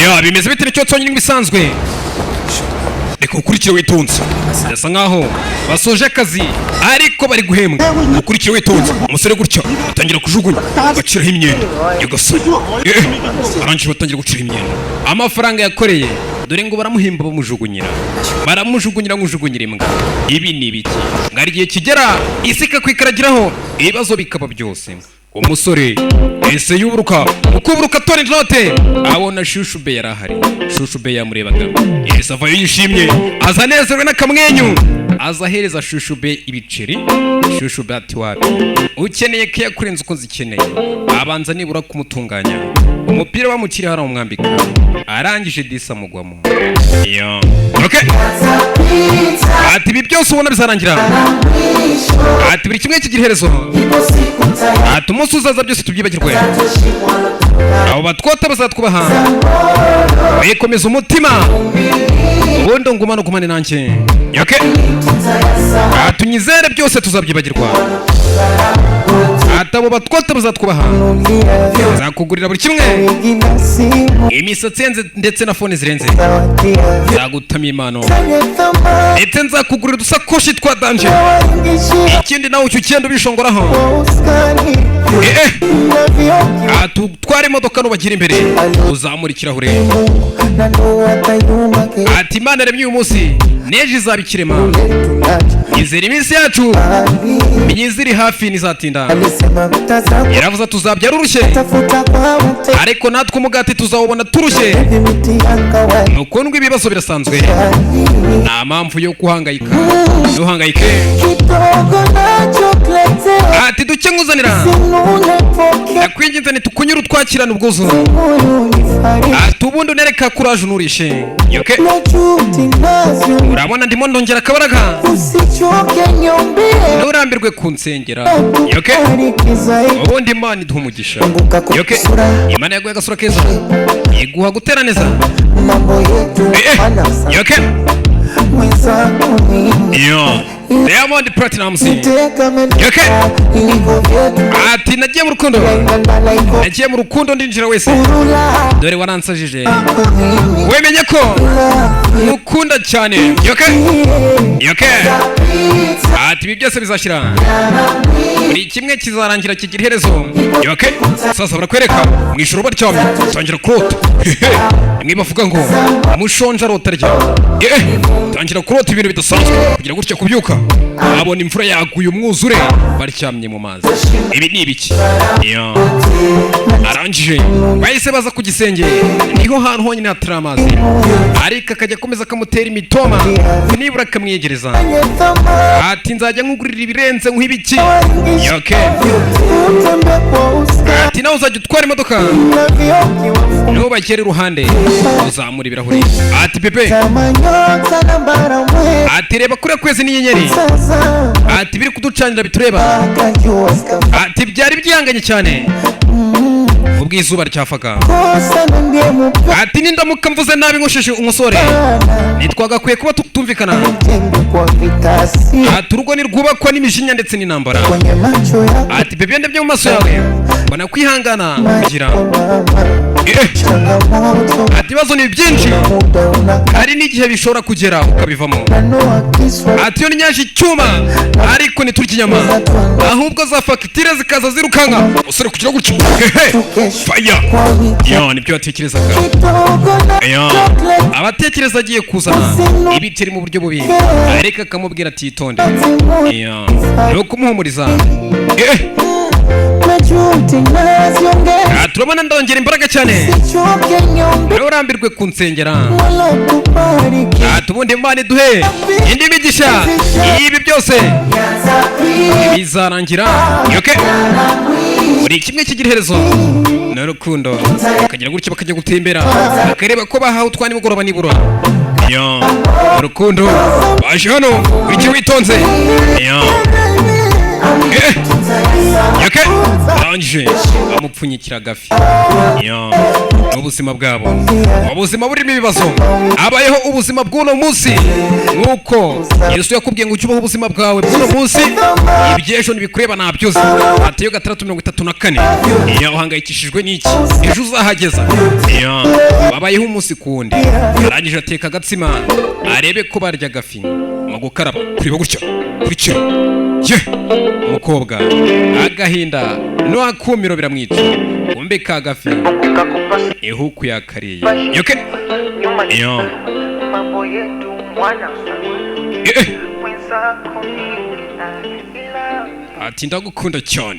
Ya bimeze bite nicyo cyonyine bisanzwe. Reka ukurikire witonze. Birasa nkaho basoje akazi ariko bari guhembwa. Ukurikire witonze. Umusore gutya atangira kujugunya baciraho imyenda. Yagasanye. Arangije batangira gucira imyenda. Amafaranga yakoreye dore ngo baramuhemba bamujugunyira. Baramujugunyira ngujugunyira imbwa. Ibi ni biki? Ngari gihe kigera isika kwikaragiraho ibibazo bikaba byose. Umusore ese yuburuka ukuburuka tone note abona Shushube yarahari. Shushube yamurebaga ese avayo yishimye azanezerewe n'akamwenyu azahereza Shushube ibiceri. Shushube ati wapi ukeneye ke kurenza uko zikeneye abanza nibura kumutunganya umupira wamukiri hara umwambika arangije disa mugwamo. Yo okay ati ibi byose ubona bizarangira ati buri kimwe kigira iherezo ati umunsi uzaza byose tubyibagirwe abo batwota bazatwubaha bekomeza umutima ubundi ngumane ugumane nanjye. Okay ati unyizere byose tuzabyibagirwa ati abo batwota bazatwubaha nzakugurira buri kimwe imisatsi yenze ndetse na fone zirenze nzagutamya impano ndetse nzakugurira udusakoshi twa danje ikindi nawe ucyo ugenda ubishongoraho atutware imodoka nubagira imbere uzamura ikirahure ati Imana yaremye uyu munsi neje izabikirema izera iminsi yacu myiziri hafi nizatinda yaravuze tuzabyara urushye ariko natwe umugati tuzawubona turushye nuko ndwi ibibazo birasanzwe nta mpamvu yo kuhangayika ntuhangayike ati duke nguzanira nakwinginze ntitukunyura utwakirana ubwuzu ati ubundi unereka kuraje unurishe. Okay urabona ndimo ndongera akabaraga nturambirwe kunsengera. Okay ubundi Imana iduha umugisha. Okay Imana yaguha agasura keza iguha guteraneza. Okay yo Diamond Platnumz. Okay ati nagiye mu rukundo ndinjira wese dore waransajije wemenye ko mukunda cyane. Okay ati ibi byose bizashyira buri kimwe kizarangira kigira iherezo. Okay sasa barakwereka mwishuro baryamye tangira kurota mwibavuga ngo mushonja rotarya tangira kurota ibintu bidasanzwe kugira gutya kubyuka abona imvura yaguye umwuzure baryamye mu mazi. Ibi ni ibiki? Arangije bahise baza ku gisenge niho hantu honyine hatari amazi ariko akajya akomeza akamutera imitoma nibura akamwegereza ati nzajya nkugurira ibirenze nk'ibiki. Okay ati nawe uzajya utwara imodoka ntubakere iruhande uzamura ibirahuri. Ati pepe ati reba kure kwezi n'inyenyeri ati biri kuducanira bitureba ati byari byihanganye cyane ubwo izuba ryafaga ati nindamuka mvuze nabi nkosheshe umusore nitwagakwiye kuba tutumvikana ati urugo nirwubakwa n'imijinya ndetse n'intambara ati bebe ndebye mu maso yawe mbona kwihangana kugira ati ibibazo ni byinshi hari n'igihe bishobora kugera ukabivamo ati yo ni nyaje icyuma ariko niturya inyama ahubwo za fagitire zikaza zirukanka usore kugira gutyo faya yo nibyo batekerezaga. Abatekereza agiye kuzana ibiteri mu buryo bubi ariko akamubwira ati yitonde no kumuhumuriza. Turabona ndongera imbaraga cyane urambirwe kunsengera ubundi Imana iduhe indi migisha ibi byose bizarangira. Okay buri kimwe kigira iherezo n'urukundo bakagira gutya bakajya gutembera bakareba ko bahawe utwa nimugoroba nibura. Urukundo baje hano buri kimwe witonze. yoke arangije amupfunyikira agafi n'ubuzima bwabo, ubuzima burimo ibibazo. Abayeho ubuzima bw'uno munsi nk'uko Yesu yakubwiye ngo ujye ubaho ubuzima bwawe bw'uno munsi, iby'ejo ntibikureba ntabyo uzi. Matayo 6:34. Uhangayikishijwe n'iki? Ejo uzahageza. Babayeho umunsi kundi. Arangije ateka agatsima arebe ko barya agafi mu gukaraba kureba gutya kurikira umukobwa agahinda no akumiro biramwica. Kumbe ka gafi ihuku yakariye yoke mambo yetu mwana ati ndagukunda cyane.